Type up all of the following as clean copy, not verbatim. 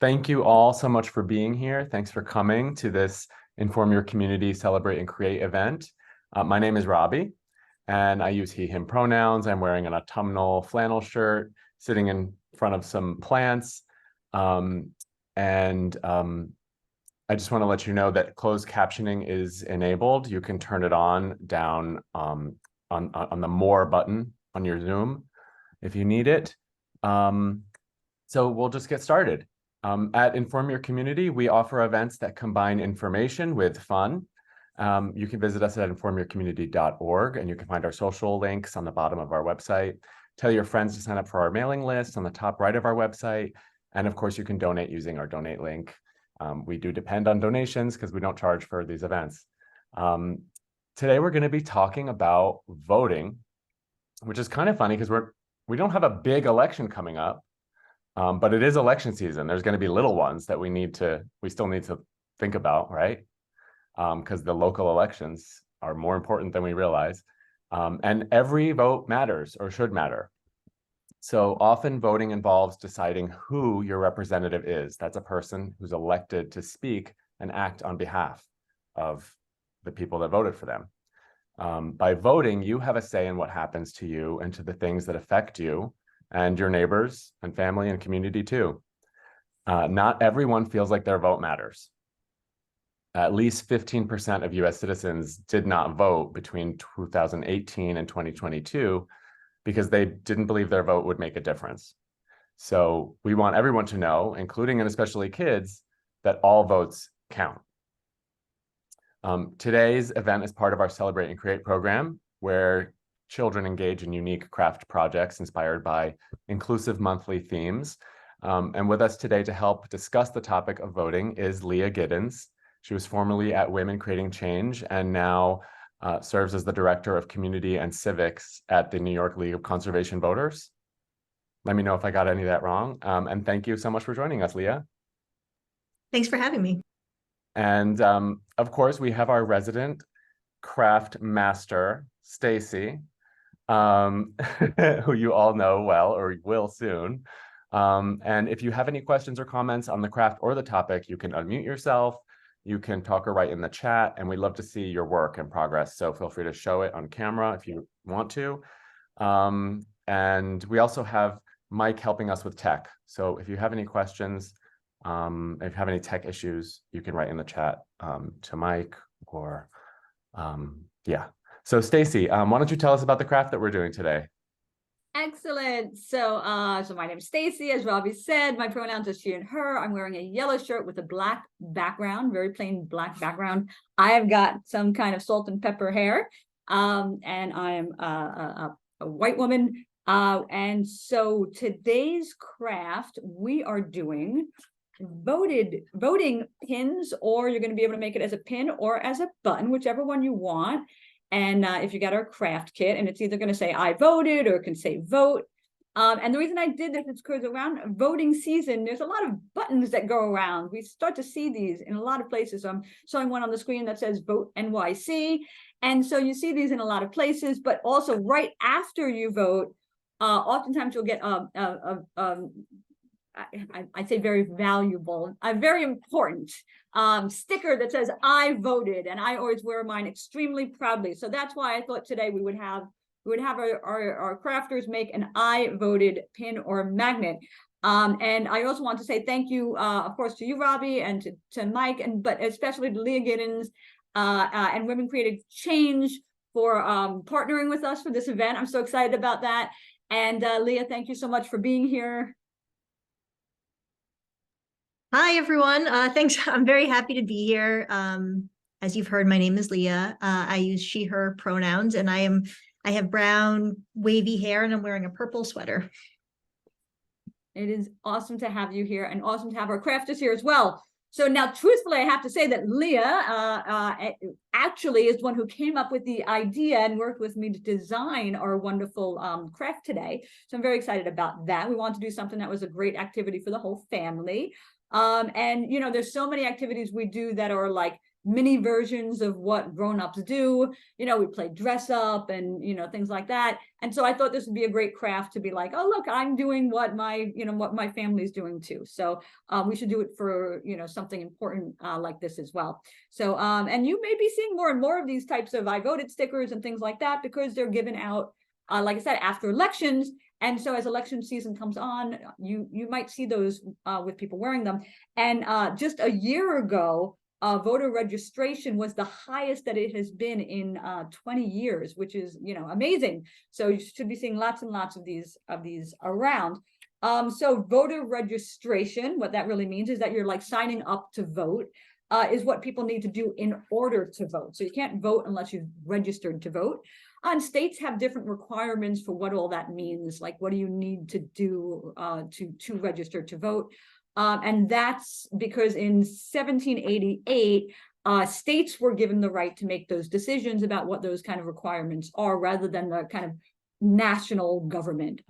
Thank you all so much for being here. Thanks for coming to this Inform Your Community, Celebrate and Create event. My name is Robbie, and I use he, him pronouns. I'm wearing an autumnal flannel shirt, sitting in front of some plants. I just want to let you know that closed captioning is enabled. You can turn it on down on the More button on your Zoom if you need it. So we'll just get started. At Inform Your Community, we offer events that combine information with fun. You can visit us at informyourcommunity.org, and you can find our social links on the bottom of our website. Tell your friends to sign up for our mailing list on the top right of our website. And of course, you can donate using our donate link. We do depend on donations because we don't charge for these events. Today, we're going to be talking about voting, which is kind of funny because we don't have a big election coming up. But it is election season. There's going to be little ones that we still need to think about, right? Because the local elections are more important than we realize. And every vote matters or should matter. So often voting involves deciding who your representative is. That's a person who's elected to speak and act on behalf of the people that voted for them. By voting, you have a say in what happens to you and to the things that affect you and your neighbors and family and community too. Not everyone feels like their vote matters. At least 15% of US citizens did not vote between 2018 and 2022 because they didn't believe their vote would make a difference. So we want everyone to know, including and especially kids, that all votes count. Today's event is part of our Celebrate and Create program, where children engage in unique craft projects inspired by inclusive monthly themes. And with us today to help discuss the topic of voting is Lea Giddins. She was formerly at Women Creating Change and now serves as the Director of Community and Civics at the New York League of Conservation Voters. Let me know if I got any of that wrong. And thank you so much for joining us, Lea. Thanks for having me. And of course, we have our resident craft master, Stacy, who you all know well or will soon. And if you have any questions or comments on the craft or the topic, you can unmute yourself, you can talk or write in the chat, and we'd love to see your work and progress. So feel free to show it on camera if you want to. And we also have Mike helping us with tech. So if you have any questions, if you have any tech issues, you can write in the chat to Mike or yeah. So Stacy, why don't you tell us about the craft that we're doing today? Excellent. So my name is Stacy, as Robbie said. My pronouns are she and her. I'm wearing a yellow shirt with a black background, very plain black background. I have got some kind of salt and pepper hair, and I am a white woman. And so today's craft, we are doing voting pins, or you're going to be able to make it as a pin or as a button, whichever one you want. And if you got our craft kit, and it's either going to say I voted or it can say vote. And the reason I did this is because around voting season, there's a lot of buttons that go around. We start to see these in a lot of places. So I'm showing one on the screen that says Vote NYC. And so you see these in a lot of places, but also right after you vote, oftentimes you'll get I'd say very valuable, very important sticker that says I voted, and I always wear mine extremely proudly. So that's why I thought today we would have our crafters make an I voted pin or magnet. And I also want to say thank you, of course, to you, Robbie, and to Mike, but especially to Lea Giddins and Women Creating Change for partnering with us for this event. I'm so excited about that. And Lea, thank you so much for being here. Hi, everyone. Thanks. I'm very happy to be here. As you've heard, my name is Lea. I use she, her pronouns, and I have brown wavy hair, and I'm wearing a purple sweater. It is awesome to have you here, and awesome to have our crafters here as well. So now, truthfully, I have to say that Lea actually is the one who came up with the idea and worked with me to design our wonderful craft today. So I'm very excited about that. We want to do something that was a great activity for the whole family. And, you know, there's so many activities we do that are like mini versions of what grown-ups do. You know, we play dress up and, you know, things like that. And so I thought this would be a great craft to be like, oh, look, I'm doing what my, you know, what my family's doing too. So we should do it for, you know, something important like this as well. So, and you may be seeing more and more of these types of I voted stickers and things like that, because they're given out, like I said, after elections. And so as election season comes on, you might see those with people wearing them. And just a year ago, voter registration was the highest that it has been in 20 years, which is, you know, amazing. So you should be seeing lots and lots of these around. So voter registration, what that really means is that you're like signing up to vote, is what people need to do in order to vote. So you can't vote unless you've registered to vote. And states have different requirements for what all that means. Like, what do you need to do to register to vote? And that's because in 1788, states were given the right to make those decisions about what those kind of requirements are, rather than the kind of national government.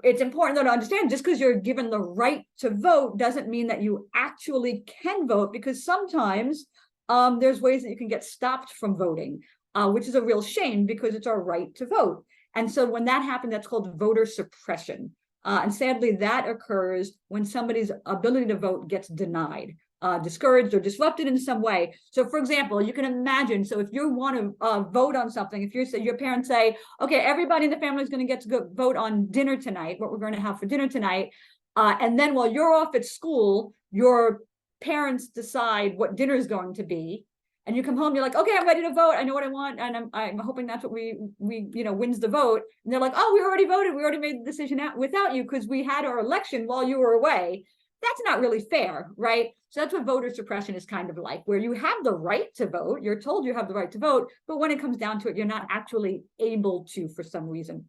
It's important though to understand, just because you're given the right to vote doesn't mean that you actually can vote, because sometimes there's ways that you can get stopped from voting, which is a real shame, because it's our right to vote. And so when that happens, that's called voter suppression. And sadly, that occurs when somebody's ability to vote gets denied, discouraged, or disrupted in some way. So for example, you can imagine, so if you want to vote on something, if your parents say, okay, everybody in the family is going to get to go vote on dinner tonight, what we're going to have for dinner tonight. And then while you're off at school, your parents decide what dinner is going to be. And you come home, you're like, okay, I'm ready to vote. I know what I want. And I'm hoping that's what we you know, wins the vote. And they're like, oh, we already voted. We already made the decision out without you, because we had our election while you were away. That's not really fair, right? So that's what voter suppression is kind of like, where you have the right to vote. You're told you have the right to vote, but when it comes down to it, you're not actually able to for some reason.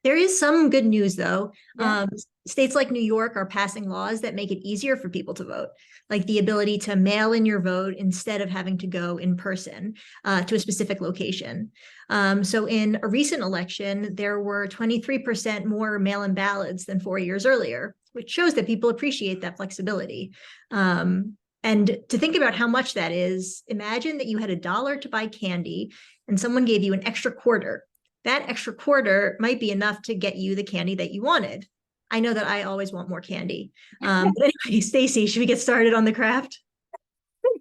There is some good news, though. Yeah. States like New York are passing laws that make it easier for people to vote, like the ability to mail in your vote instead of having to go in person to a specific location. So in a recent election, there were 23% more mail-in ballots than 4 years earlier, which shows that people appreciate that flexibility. And to think about how much that is, imagine that you had $1 to buy candy and someone gave you an extra quarter. That extra quarter might be enough to get you the candy that you wanted. I know that I always want more candy. But anyway, Stacy, should we get started on the craft?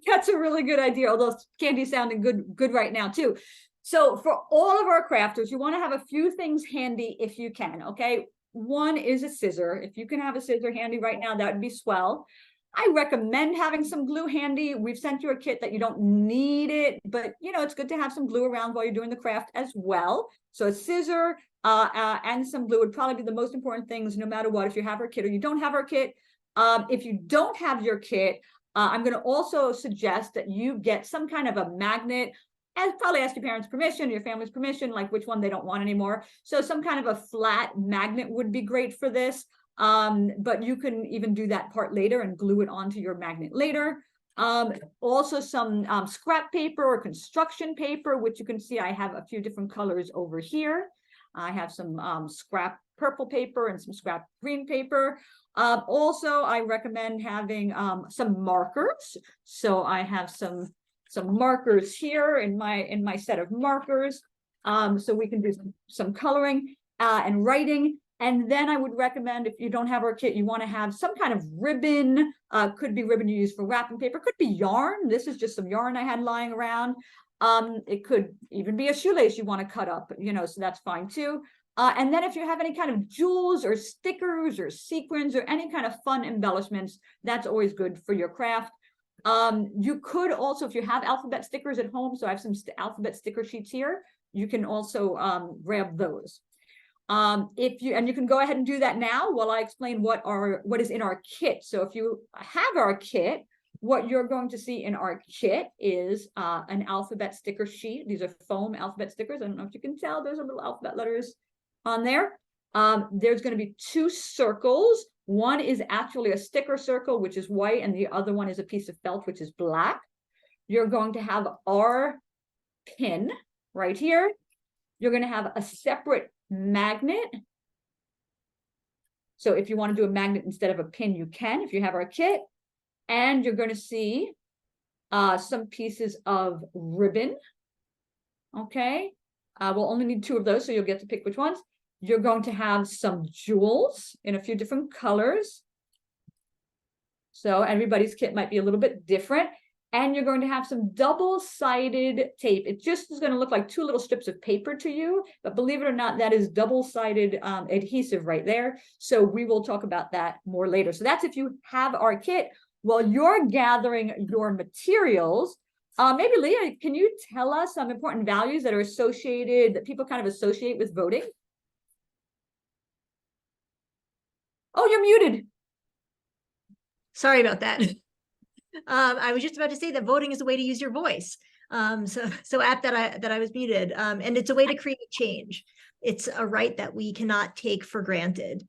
That's a really good idea, although candy's sounding good right now too. So for all of our crafters, you want to have a few things handy if you can, okay? One is a scissor. If you can have a scissor handy right now, that would be swell. I recommend having some glue handy. We've sent you a kit that you don't need it, but you know, it's good to have some glue around while you're doing the craft as well. So a scissor and some glue would probably be the most important things, no matter what, if you have our kit or you don't have our kit. If you don't have your kit, I'm going to also suggest that you get some kind of a magnet, and probably ask your parents' permission, your family's permission, like which one they don't want anymore. So some kind of a flat magnet would be great for this. But you can even do that part later and glue it onto your magnet later. Also some scrap paper or construction paper, which you can see I have a few different colors over here. I have some scrap purple paper and some scrap green paper. Also, I recommend having some markers. So I have some markers here in my set of markers. So we can do some coloring and writing. And then I would recommend, if you don't have our kit, you want to have some kind of ribbon. Could be ribbon you use for wrapping paper, could be yarn. This is just some yarn I had lying around. It could even be a shoelace you want to cut up, you know, so that's fine too. And then if you have any kind of jewels or stickers or sequins or any kind of fun embellishments, that's always good for your craft. You could also, if you have alphabet stickers at home, so I have some alphabet sticker sheets here, you can also grab those. You can go ahead and do that now while I explain what is in our kit. So if you have our kit, what you're going to see in our kit is an alphabet sticker sheet. These are foam alphabet stickers. I don't know if you can tell, there's a little alphabet letters on there. There's going to be 2 circles. One is actually a sticker circle, which is white, and the other one is a piece of felt, which is black. You're going to have our pin right here. You're going to have a separate magnet. So if you want to do a magnet instead of a pin, you can, if you have our kit. and you're going to see some pieces of ribbon. Okay, we'll only need 2 of those, so you'll get to pick which ones. You're going to have some jewels in a few different colors. So everybody's kit might be a little bit different. And you're going to have some double-sided tape. It just is going to look like 2 little strips of paper to you, but believe it or not, that is double-sided adhesive right there. So we will talk about that more later. So that's if you have our kit. While you're gathering your materials, maybe Lea, can you tell us some important values that are associated, that people kind of associate with voting? Oh, you're muted. Sorry about that. I was just about to say that voting is a way to use your voice. So apt that I was muted. And it's a way to create change. It's a right that we cannot take for granted.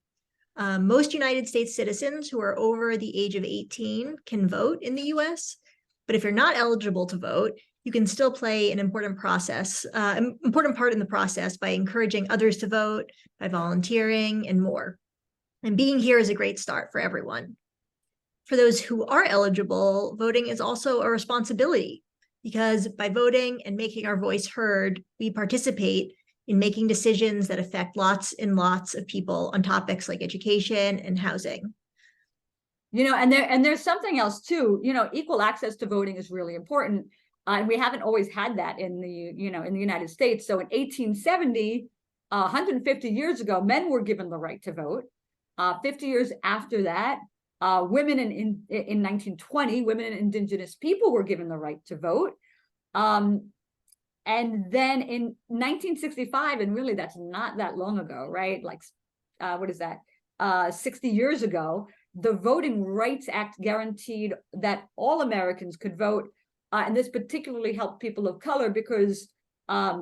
Most United States citizens who are over the age of 18 can vote in the US, but if you're not eligible to vote, you can still play an important part in the process by encouraging others to vote, by volunteering, and more. And being here is a great start for everyone. For those who are eligible, voting is also a responsibility, because by voting and making our voice heard, we participate in making decisions that affect lots and lots of people on topics like education and housing. You know, and there's something else too. You know, equal access to voting is really important. And we haven't always had that in the United States. So in 1870, 150 years ago, men were given the right to vote. 50 years after that, women in 1920, women and indigenous people were given the right to vote. And then in 1965, and really that's not that long ago, right? Like, what is that? 60 years ago, the Voting Rights Act guaranteed that all Americans could vote. And this particularly helped people of color because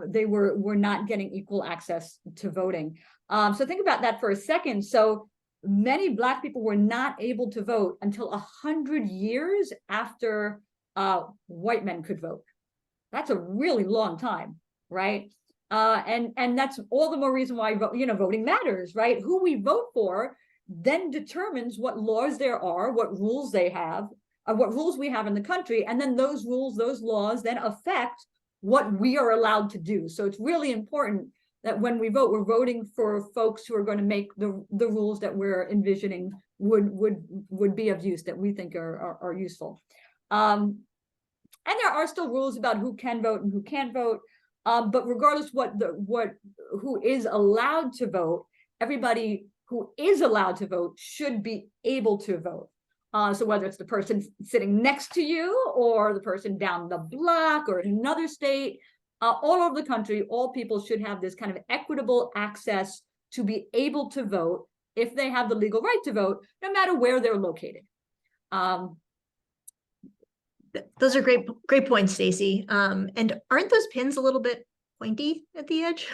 they were not getting equal access to voting. So think about that for a second. So many Black people were not able to vote until 100 years after white men could vote. That's a really long time, right? And that's all the more reason why voting matters, right? Who we vote for then determines what laws there are, what rules they have, what rules we have in the country, and then those rules, those laws then affect what we are allowed to do. So it's really important that when we vote, we're voting for folks who are going to make the rules that we're envisioning would be of use, that we think are useful. And there are still rules about who can vote and who can't vote. But regardless who is allowed to vote, everybody who is allowed to vote should be able to vote. So whether it's the person sitting next to you or the person down the block or in another state, all over the country, all people should have this kind of equitable access to be able to vote if they have the legal right to vote, no matter where they're located. Those are great points, Stacey. And aren't those pins a little bit pointy at the edge?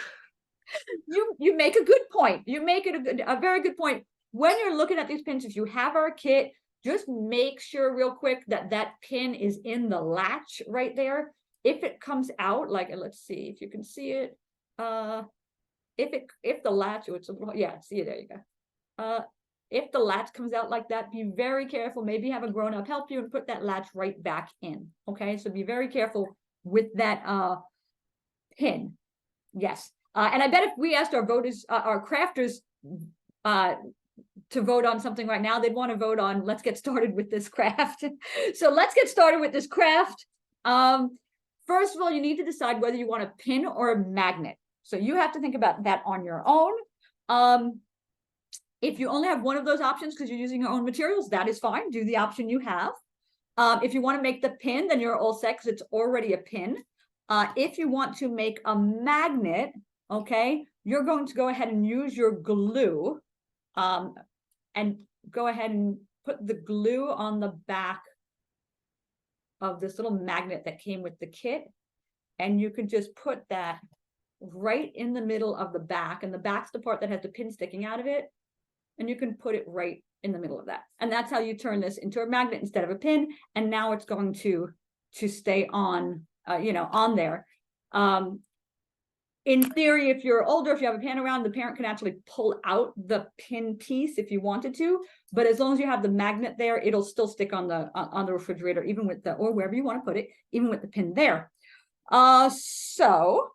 You make a good point. You make it a very good point. When you're looking at these pins, if you have our kit, just make sure real quick that that pin is in the latch right there. If it comes out, like, let's see if you can see it. If the latch, it's a little, yeah, see, there you go. If the latch comes out like that, be very careful. Maybe have a grown-up help you and put that latch right back in. Okay, so be very careful with that pin. Yes, and I bet if we asked our voters, our crafters, to vote on something right now, they'd want to vote on, let's get started with this craft. So let's get started with this craft. First of all, you need to decide whether you want a pin or a magnet. So you have to think about that on your own. If you only have one of those options because you're using your own materials, that is fine. Do the option you have. If you want to make the pin, then you're all set because it's already a pin. If you want to make a magnet, okay, you're going to go ahead and use your glue and go ahead and put the glue on the back of this little magnet that came with the kit. And you can just put that right in the middle of the back. And the back's the part that has the pin sticking out of it. And you can put it right in the middle of that. And that's how you turn this into a magnet instead of a pin. And now it's going to stay on, on there. in theory, if you're older, if you have a pen around, the parent can actually pull out the pin piece if you wanted to. But as long as you have the magnet there, it'll still stick on the refrigerator, even with the, or wherever you want to put it, even with the pin there. So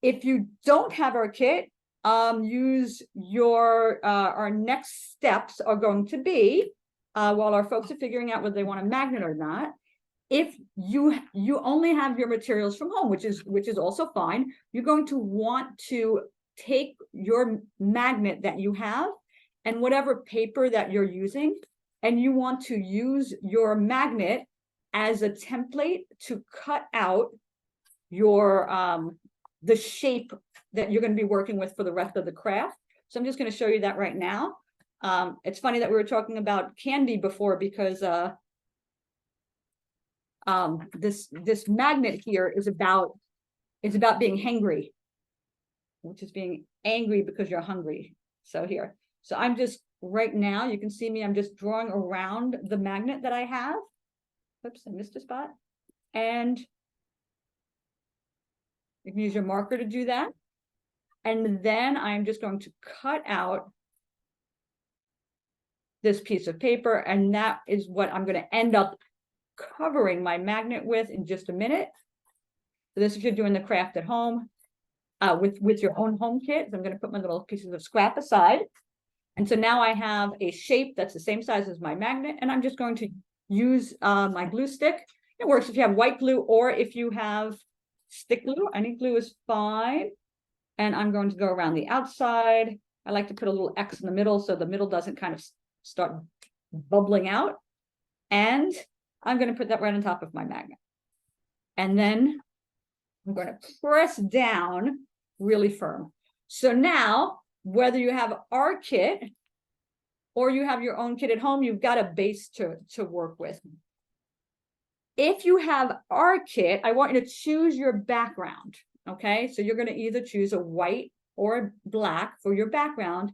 if you don't have our kit, use your our next steps are going to be while our folks are figuring out whether they want a magnet or not. If you only have your materials from home, which is also fine, you're going to want to take your magnet that you have and whatever paper that you're using, and you want to use your magnet as a template to cut out your the shape that you're going to be working with for the rest of the craft. So I'm just going to show you that right now. It's funny that we were talking about candy before, because this magnet here is about being hangry, which is being angry because you're hungry. So here, so I'm just right now, you can see me, I'm just drawing around the magnet that I have. Oops, I missed a spot. And you can use your marker to do that. And then I'm just going to cut out this piece of paper, and that is what I'm going to end up covering my magnet with in just a minute. So this is if you're doing the craft at home with your own home kit. So I'm going to put my little pieces of scrap aside. And so now I have a shape that's the same size as my magnet, and I'm just going to use my glue stick. It works if you have white glue or if you have stick glue. Any glue is fine. And I'm going to go around the outside. I like to put a little X in the middle so the middle doesn't kind of start bubbling out. And I'm going to put that right on top of my magnet. And then I'm going to press down really firm. So now, whether you have our kit or you have your own kit at home, you've got a base to work with. If you have our kit, I want you to choose your background. Okay, so you're going to either choose a white or a black for your background.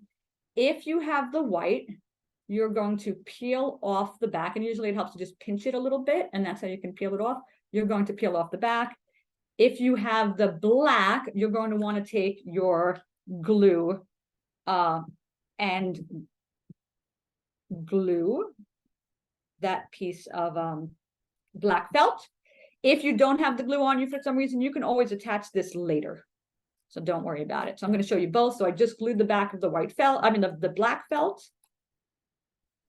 If you have the white, you're going to peel off the back, and usually it helps to just pinch it a little bit, and that's how you can peel it off. You're going to peel off the back. If you have the black, you're going to want to take your glue and glue that piece of black felt. If you don't have the glue on you for some reason, you can always attach this later. So don't worry about it. So I'm going to show you both. So I just glued the back of the white felt, the black felt.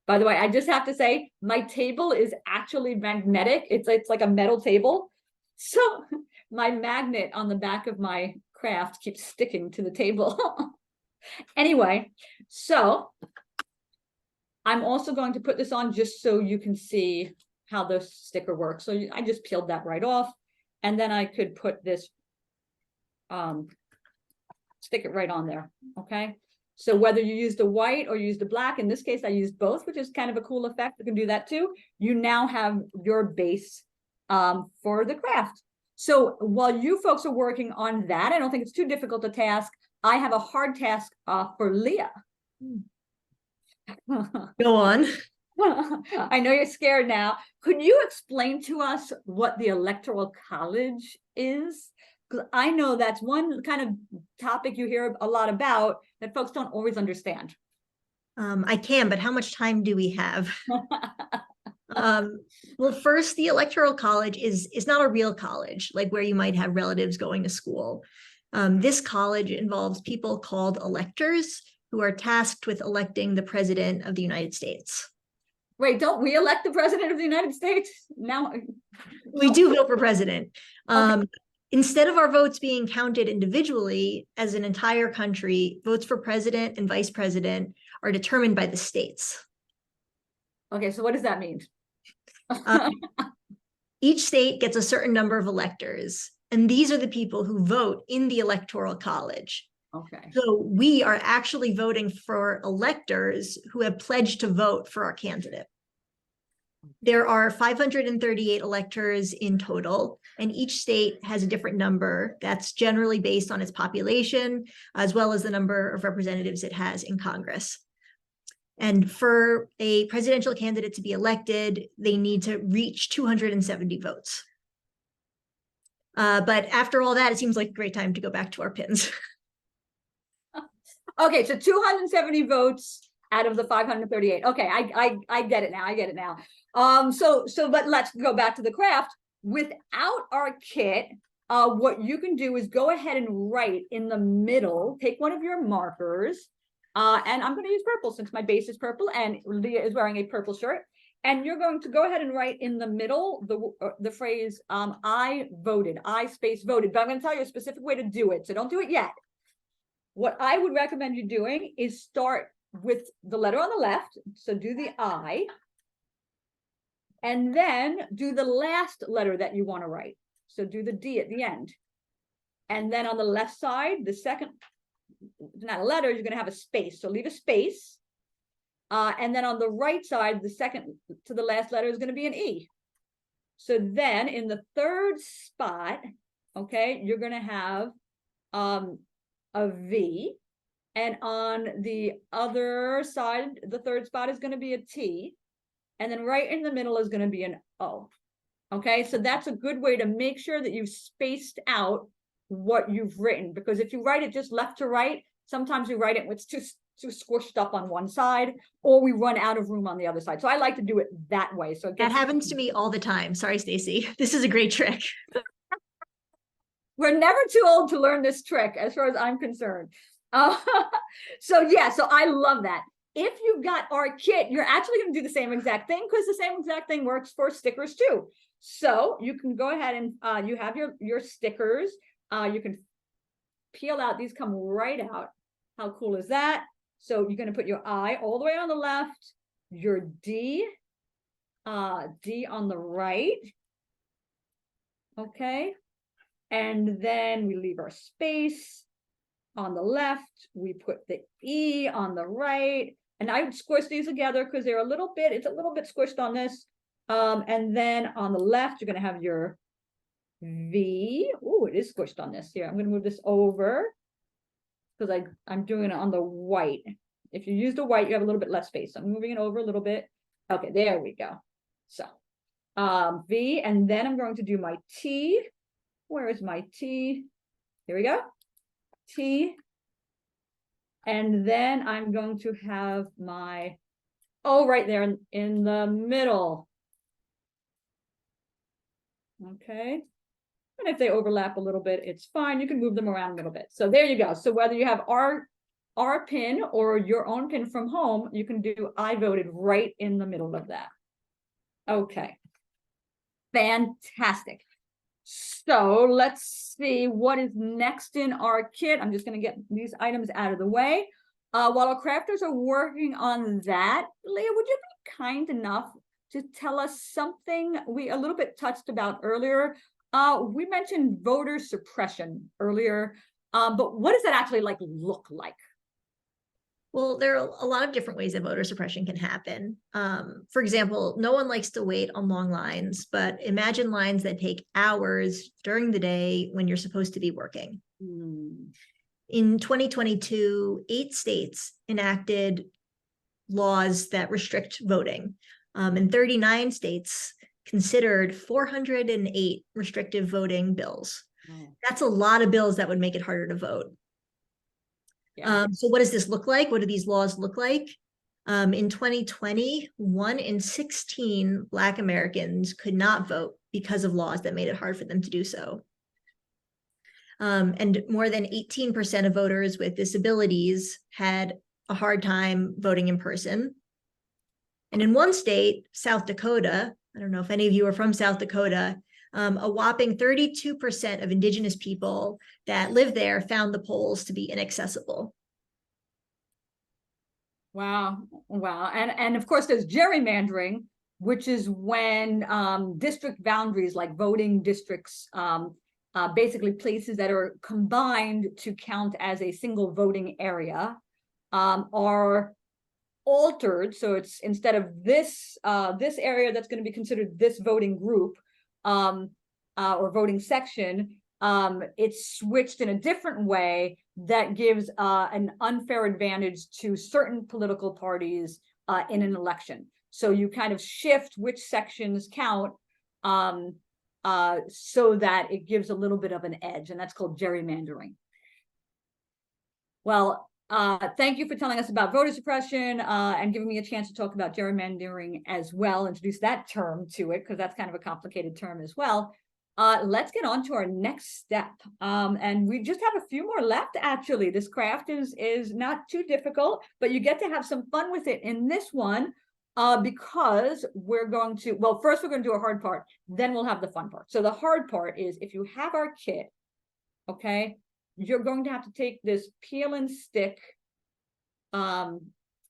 By the way, I just have to say, my table is actually magnetic. It's like a metal table. So my magnet on the back of my craft keeps sticking to the table. Anyway, so I'm also going to put this on just so you can see how the sticker works. So I just peeled that right off, and then I could put this, stick it right on there. Okay. So whether you use the white or use the black, in this case, I used both, which is kind of a cool effect. You can do that too. You now have your base for the craft. So while you folks are working on that, I don't think it's too difficult a task. I have a hard task for Lea. Go on. I know you're scared now. Could you explain to us what the Electoral College is? Because I know that's one kind of topic you hear a lot about that folks don't always understand. I can, but how much time do we have? Well, first, the Electoral College is not a real college, like where you might have relatives going to school. This college involves people called electors who are tasked with electing the president of the United States. Wait, don't we elect the president of the United States? Now we do vote for president. Okay. Instead of our votes being counted individually as an entire country, votes for president and vice president are determined by the states. Okay, so what does that mean? Each state gets a certain number of electors, and these are the people who vote in the Electoral College. Okay. So we are actually voting for electors who have pledged to vote for our candidate. There are 538 electors in total, and each state has a different number that's generally based on its population, as well as the number of representatives it has in Congress. And for a presidential candidate to be elected, they need to reach 270 votes. But after all that, it seems like a great time to go back to our pins. Okay, so 270 votes out of the 538. Okay, I get it now. I get it now. But let's go back to the craft. Without our kit, what you can do is go ahead and write in the middle, take one of your markers, and I'm going to use purple since my base is purple and Lea is wearing a purple shirt. And you're going to go ahead and write in the middle the phrase, I voted, I space voted, but I'm going to tell you a specific way to do it. So don't do it yet. What I would recommend you doing is start with the letter on the left. So do the I, and then do the last letter that you want to write. So do the D at the end. And then on the left side, the second, not a letter, you're going to have a space. So leave a space. And then on the right side, the second to the last letter is going to be an E. So then in the third spot, okay, you're going to have a V. And on the other side, the third spot is going to be a T. And then right in the middle is going to be an O. Okay, so that's a good way to make sure that you've spaced out what you've written, because if you write it just left to right, sometimes we write it with too squished up on one side, or we run out of room on the other side. So I like to do it that way. So That happens to me all the time. Sorry, Stacy. This is a great trick. We're never too old to learn this trick, as far as I'm concerned. So yeah, so I love that. If you've got our kit, you're actually going to do the same exact thing, because the same exact thing works for stickers too. So you can go ahead and you have your stickers. You can peel out, these come right out. How cool is that? So you're going to put your I all the way on the left, your D on the right. Okay. And then we leave our space on the left. We put the E on the right. And I would squish these together because they're it's a little bit squished on this. And then on the left, you're going to have your V. Oh, it is squished on this here. I'm going to move this over because I'm doing it on the white. If you use the white, you have a little bit less space. So I'm moving it over a little bit. Okay, there we go. So V, and then I'm going to do my T. Where is my T? Here we go. T. And then I'm going to have my O right there in the middle. Okay. And if they overlap a little bit, it's fine. You can move them around a little bit. So there you go. So whether you have our pin or your own pin from home, you can do I voted right in the middle of that. Okay. Fantastic. So let's see what is next in our kit. I'm just going to get these items out of the way. While our crafters are working on that, Lea, would you be kind enough to tell us something we a little bit touched about earlier? We mentioned voter suppression earlier, but what does that actually look like? Well, there are a lot of different ways that voter suppression can happen. For example, no one likes to wait on long lines, but imagine lines that take hours during the day when you're supposed to be working. In 2022, 8 states enacted laws that restrict voting, and 39 states considered 408 restrictive voting bills. That's a lot of bills that would make it harder to vote. Yeah. So what does this look like? What do these laws look like? In 2020, 1 in 16 Black Americans could not vote because of laws that made it hard for them to do so. And more than 18% of voters with disabilities had a hard time voting in person. And in one state, South Dakota, I don't know if any of you are from South Dakota, a whopping 32% of Indigenous people that live there found the polls to be inaccessible. Wow. Wow. And of course, there's gerrymandering, which is when district boundaries, like voting districts, basically places that are combined to count as a single voting area, are altered. So it's instead of this area that's going to be considered this voting group, or voting section, it's switched in a different way that gives an unfair advantage to certain political parties in an election. So you kind of shift which sections count so that it gives a little bit of an edge, and that's called gerrymandering. Well, thank you for telling us about voter suppression and giving me a chance to talk about gerrymandering as well, introduce that term to it, because that's kind of a complicated term as well. Let's get on to our next step. And we just have a few more left, actually. This craft is not too difficult, but you get to have some fun with it in this one, because we're going to, well, first we're going to do a hard part, then we'll have the fun part. So the hard part is, if you have our kit, okay, you're going to have to take this peel and stick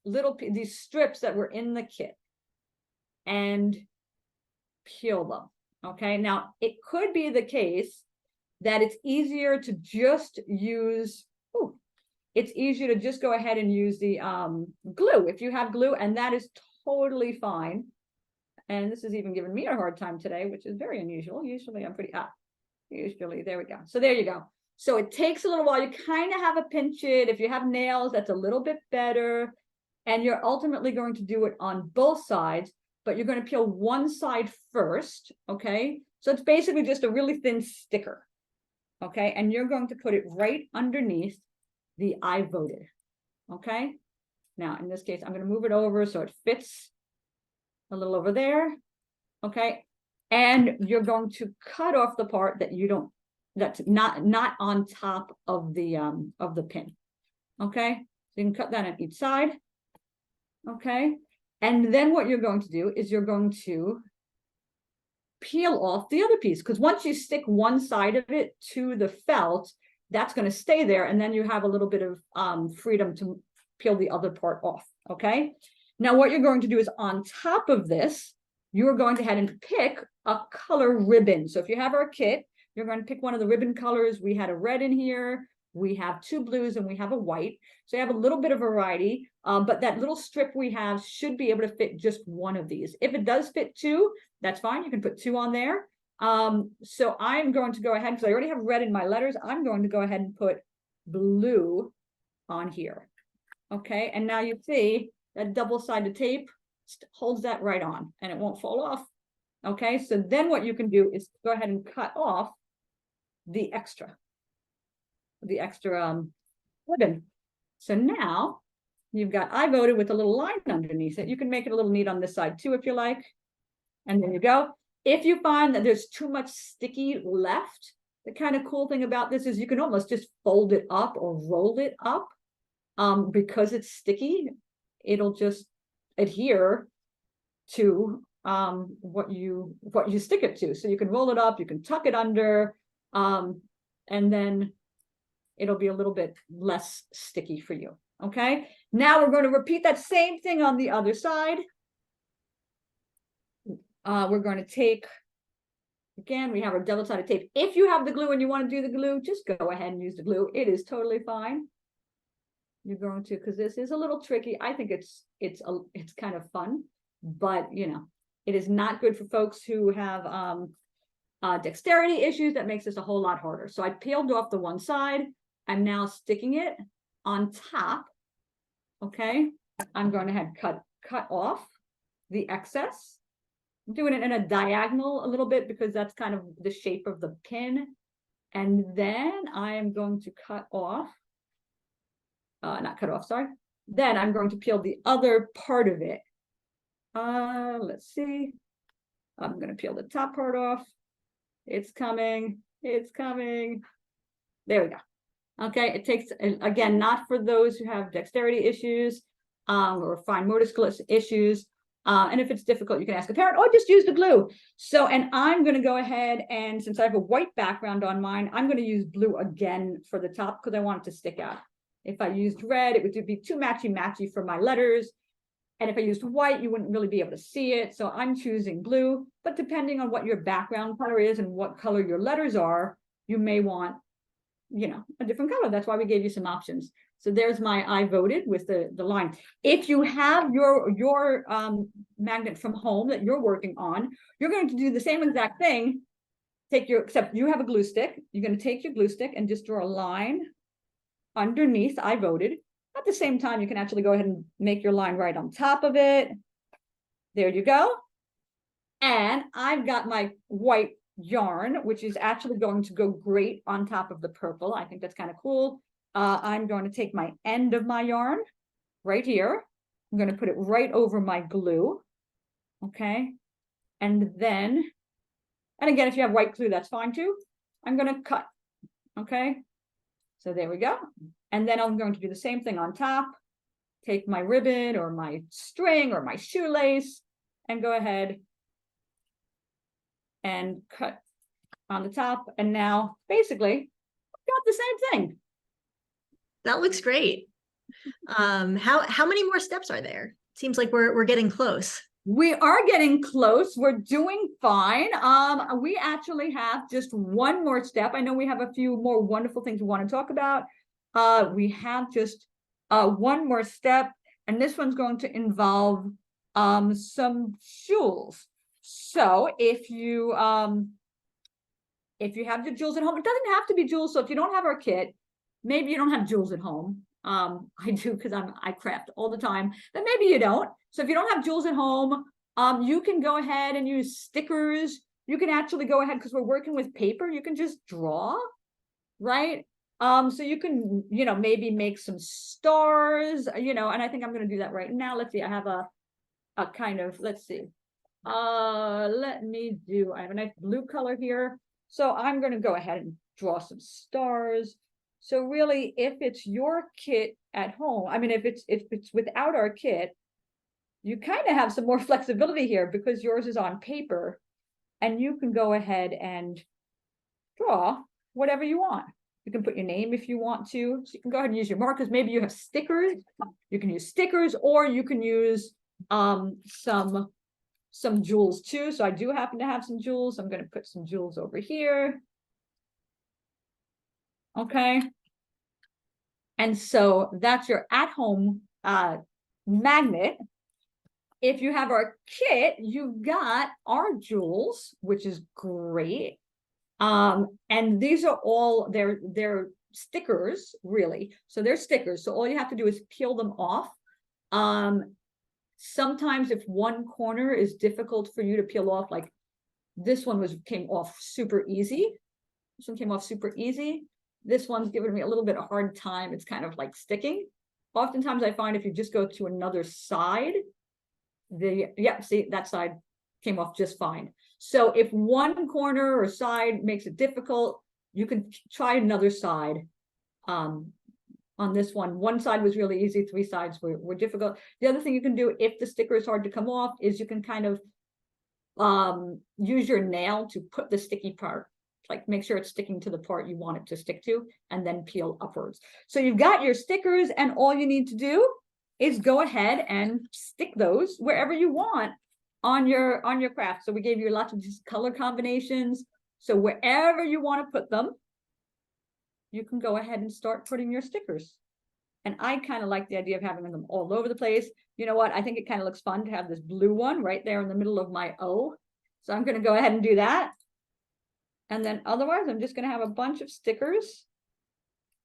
these strips that were in the kit and peel them. Okay, now it could be the case that it's easier to just use, it's easier to just go ahead and use the glue if you have glue, and that is totally fine. And this is even giving me a hard time today, which is very unusual. Usually I'm pretty, usually, there we go. So there you go. So it takes a little while. You kind of have to pinch it. If you have nails, that's a little bit better. And you're ultimately going to do it on both sides, but you're going to peel one side first, okay? So it's basically just a really thin sticker, okay? And you're going to put it right underneath the I voted, okay? Now, in this case, I'm going to move it over so it fits a little over there, okay? And you're going to cut off the part that you don't, that's not on top of the pin, okay? So you can cut that on each side, okay? And then what you're going to do is you're going to peel off the other piece, because once you stick one side of it to the felt, that's going to stay there, and then you have a little bit of freedom to peel the other part off, okay? Now what you're going to do is, on top of this, you're going to head and pick a color ribbon. So if you have our kit, you're going to pick one of the ribbon colors. We had a red in here, we have two blues, and we have a white. So you have a little bit of variety, but that little strip we have should be able to fit just one of these. If it does fit two, that's fine. You can put two on there. So I'm going to go ahead, because I already have red in my letters, I'm going to go ahead and put blue on here. Okay, and now you see that double-sided tape holds that right on, and it won't fall off. Okay, so then what you can do is go ahead and cut off the extra ribbon. So now you've got I voted with a little line underneath it. You can make it a little neat on this side too if you like. And there you go. If you find that there's too much sticky left, the kind of cool thing about this is you can almost just fold it up or roll it up. Because it's sticky, it'll just adhere to what you stick it to. So you can roll it up, you can tuck it under, and then it'll be a little bit less sticky for you. Okay, now we're going to repeat that same thing on the other side. We're going to take, again, we have our double-sided tape. If you have the glue and you want to do the glue, just go ahead and use the glue. It is totally fine. You're going to, because this is a little tricky. I think it's kind of fun, but you know, it is not good for folks who have dexterity issues. That makes this a whole lot harder. So I peeled off the one side. I'm now sticking it on top. Okay, I'm going to cut off the excess. I'm doing it in a diagonal a little bit because that's kind of the shape of the pin. And then I am going to cut off. Not cut off, sorry. Then I'm going to peel the other part of it. Let's see. I'm going to peel the top part off. It's coming. It's coming. There we go. Okay, it takes, again, not for those who have dexterity issues or fine motor skills issues. And if it's difficult, you can ask a parent or just use the glue. So, and I'm going to go ahead and, since I have a white background on mine, I'm going to use blue again for the top because I want it to stick out. If I used red, it would be too matchy-matchy for my letters. And if I used white, you wouldn't really be able to see it. So I'm choosing blue, but depending on what your background color is and what color your letters are, you may want, you know, a different color. That's why we gave you some options. So there's my I voted with the line. If you have your magnet from home that you're working on, you're going to do the same exact thing. Except you have a glue stick. You're going to take your glue stick and just draw a line underneath I voted. At the same time, you can actually go ahead and make your line right on top of it. There you go. And I've got my white yarn, which is actually going to go great on top of the purple. I think that's kind of cool. I'm going to take my end of my yarn right here. I'm going to put it right over my glue. Okay. And then, and again, if you have white glue, that's fine too. I'm going to cut. Okay. So there we go. And then I'm going to do the same thing on top. Take my ribbon or my string or my shoelace and go ahead and cut on the top. And now basically I've got the same thing. That looks great. How many more steps are there? Seems like we're getting close. We are getting close. We're doing fine. We actually have just one more step. I know we have a few more wonderful things we want to talk about. We have just one more step, and this one's going to involve some jewels. So if you have the jewels at home, it doesn't have to be jewels. So if you don't have our kit, maybe you don't have jewels at home. I do because I craft all the time, but maybe you don't. So if you don't have jewels at home, you can go ahead and use stickers. You can actually go ahead, because we're working with paper, you can just draw, right? So you can, maybe make some stars, and I think I'm going to do that right now. Let's see, I have a kind of, let's see. I have a nice blue color here. So I'm going to go ahead and draw some stars. So really, if it's your kit at home, I mean, if it's without our kit, you kind of have some more flexibility here because yours is on paper, and you can go ahead and draw whatever you want. You can put your name if you want to. So you can go ahead and use your markers. Maybe you have stickers. You can use stickers, or you can use some jewels too. So I do happen to have some jewels. I'm going to put some jewels over here. Okay. And so that's your at-home magnet. If you have our kit, you've got our jewels, which is great. And these are all, they're stickers, really. So they're stickers. So all you have to do is peel them off. Sometimes if one corner is difficult for you to peel off, like this one came off super easy. This one came off super easy. This one's giving me a little bit of a hard time. It's kind of like sticking. Oftentimes I find if you just go to another side, see, that side came off just fine. So if one corner or side makes it difficult, you can try another side. On this one side was really easy, 3 sides were difficult. The other thing you can do if the sticker is hard to come off is you can kind of use your nail to put the sticky part, like make sure it's sticking to the part you want it to stick to, and then peel upwards. So you've got your stickers, and all you need to do is go ahead and stick those wherever you want on your craft. So we gave you lots of just color combinations. So wherever you want to put them, you can go ahead and start putting your stickers. And I kind of like the idea of having them all over the place. You know what? I think it kind of looks fun to have this blue one right there in the middle of my O. So I'm going to go ahead and do that. And then otherwise, I'm just going to have a bunch of stickers.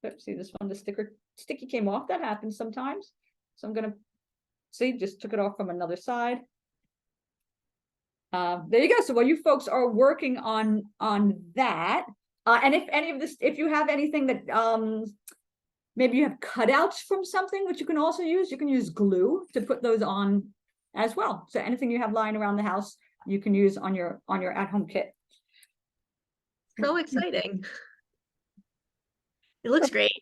Oops, see this one, the sticky came off. That happens sometimes. So I'm going to see, just took it off from another side. There you go. So while you folks are working on that, and if any of this, if you have anything that maybe you have cutouts from something, which you can also use, you can use glue to put those on as well. So anything you have lying around the house, you can use on your at-home kit. So exciting. It looks great.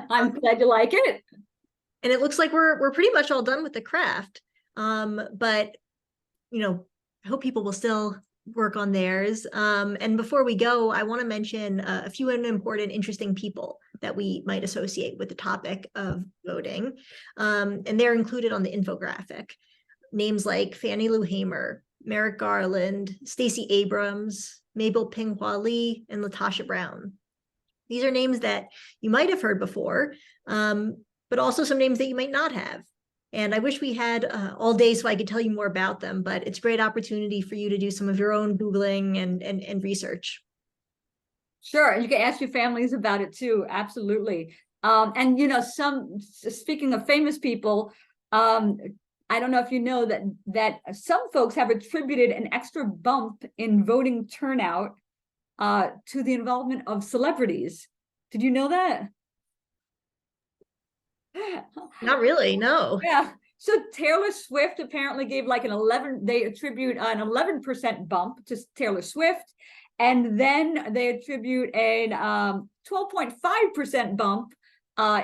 I'm glad you like it. And it looks like we're pretty much all done with the craft. But I hope people will still work on theirs. And before we go, I want to mention a few important, interesting people that we might associate with the topic of voting. And they're included on the infographic. Names like Fannie Lou Hamer, Merrick Garland, Stacey Abrams, Mabel Ping-Hua Lee, and Latasha Brown. These are names that you might have heard before, but also some names that you might not have. And I wish we had all day so I could tell you more about them, but it's a great opportunity for you to do some of your own Googling and research. Sure, and you can ask your families about it too, absolutely. And speaking of famous people, I I don't know if you know that some folks have attributed an extra bump in voting turnout to the involvement of celebrities. Did you know that? Not really, no. Yeah. So Taylor Swift apparently gave like they attribute an 11% bump to Taylor Swift. And then they attribute a 12.5% bump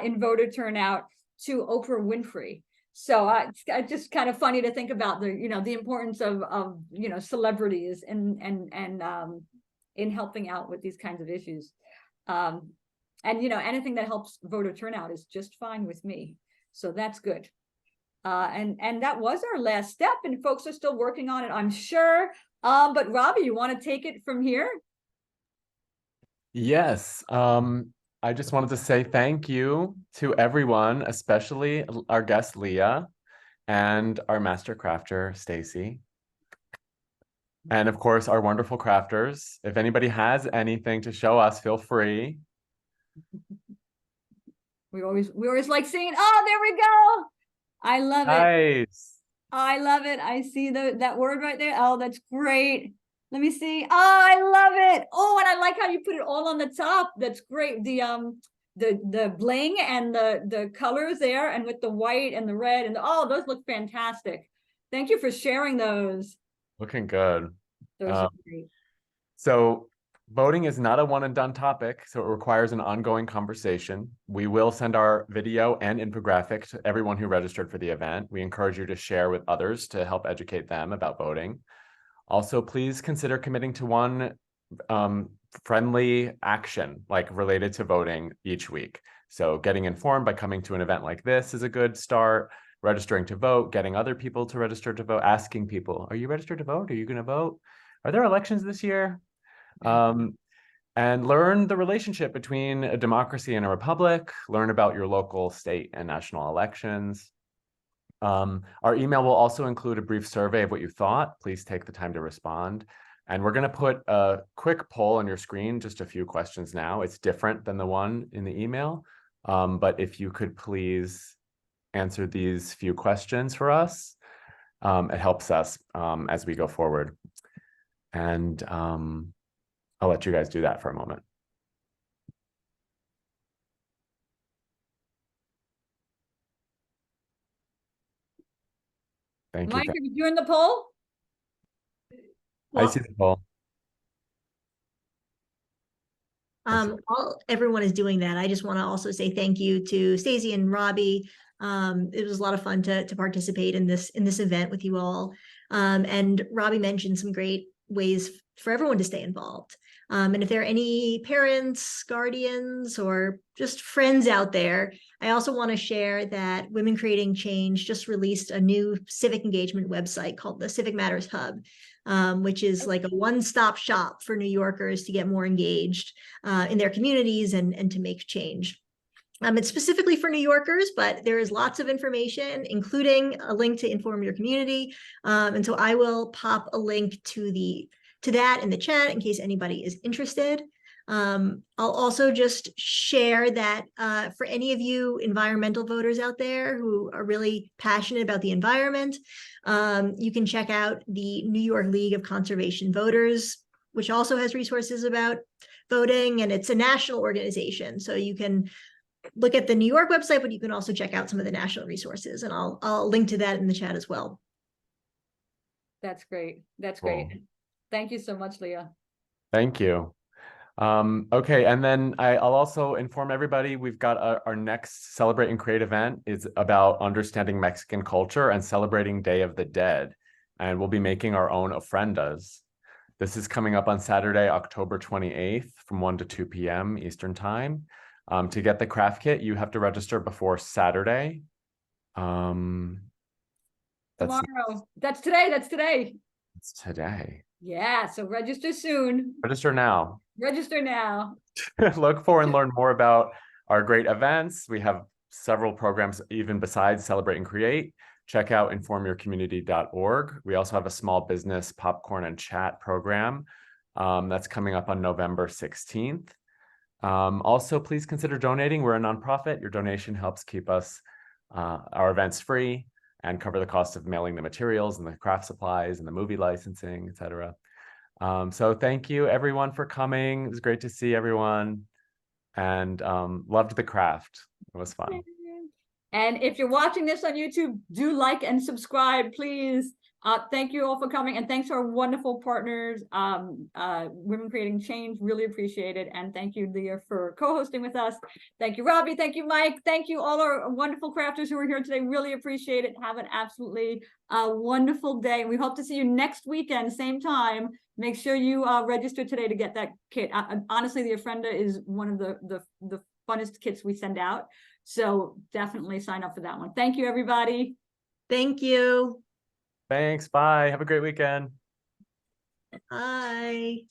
in voter turnout to Oprah Winfrey. So it's just kind of funny to think about the importance of celebrities and in helping out with these kinds of issues. And anything that helps voter turnout is just fine with me. So that's good. And that was our last step, and folks are still working on it, I'm sure. But Robbie, you want to take it from here? Yes. I just wanted to say thank you to everyone, especially our guest Lea and our master crafter Stacy. And of course, our wonderful crafters. If anybody has anything to show us, feel free. We always like seeing, oh, there we go. I love it. Nice. I love it. I see that word right there. Oh, that's great. Let me see. Oh, I love it. Oh, and I like how you put it all on the top. That's great. The bling and the colors there, and with the white and the red, and those look fantastic. Thank you for sharing those. Looking good. Those are great. So voting is not a one and done topic, so it requires an ongoing conversation. We will send our video and infographic to everyone who registered for the event. We encourage you to share with others to help educate them about voting. Also, please consider committing to one friendly action like related to voting each week. So getting informed by coming to an event like this is a good start. Registering to vote, getting other people to register to vote, asking people, are you registered to vote? Are you going to vote? Are there elections this year? And learn the relationship between a democracy and a republic, learn about your local, state, and national elections. Our email will also include a brief survey of what you thought. Please take the time to respond. And we're going to put a quick poll on your screen, just a few questions now. It's different than the one in the email. But if you could please answer these few questions for us, it helps us as we go forward. And I'll let you guys do that for a moment. Thank you. Mike, are you doing the poll? I see the poll. Everyone is doing that. I just want to also say thank you to Stacey and Robbie. It was a lot of fun to participate in this event with you all. And Robbie mentioned some great ways for everyone to stay involved. And if there are any parents, guardians, or just friends out there, I also want to share that Women Creating Change just released a new civic engagement website called the Civic Matters Hub, which is like a one-stop shop for New Yorkers to get more engaged in their communities and to make change. It's specifically for New Yorkers, but there is lots of information, including a link to inform your community. And so I will pop a link to that in the chat in case anybody is interested. I'll also just share that for any of you environmental voters out there who are really passionate about the environment, you can check out the New York League of Conservation Voters, which also has resources about voting, and it's a national organization. So you can look at the New York website, but you can also check out some of the national resources, and I'll link to that in the chat as well. That's great. That's Cool. great. Thank you so much, Lea. Thank you. Okay, and then I'll also inform everybody we've got our next Celebrate and Create event is about understanding Mexican culture and celebrating Day of the Dead. And we'll be making our own ofrendas. This is coming up on Saturday, October 28th from 1 to 2 p.m. Eastern Time. To get the craft kit, you have to register before Saturday. Tomorrow. That's today. That's today. It's today. Yeah, so register soon. Register now. Register now. Look for and learn more about our great events. We have several programs even besides Celebrate and Create. Check out informyourcommunity.org. We also have a small business popcorn and chat program that's coming up on November 16th. Also, please consider donating. We're a nonprofit. Your donation helps keep us our events free. and cover the cost of mailing the materials and the craft supplies and the movie licensing, etc. So thank you everyone for coming. It was great to see everyone, and loved the craft. It was fun. And if you're watching this on YouTube, do like and subscribe, please. Thank you all for coming, and thanks to our wonderful partners, Women Creating Change. Really appreciate it. And thank you, Leah, for co-hosting with us. Thank you, Robbie. Thank you, Mike. Thank you, all our wonderful crafters who are here today. Really appreciate it. Have an absolutely wonderful day. We hope to see you next weekend, same time. Make sure you register today to get that kit. Honestly, the Ofrenda is one of the funnest kits we send out. So definitely sign up for that one. Thank you, everybody. Thank you. Thanks. Bye. Have a great weekend. Bye.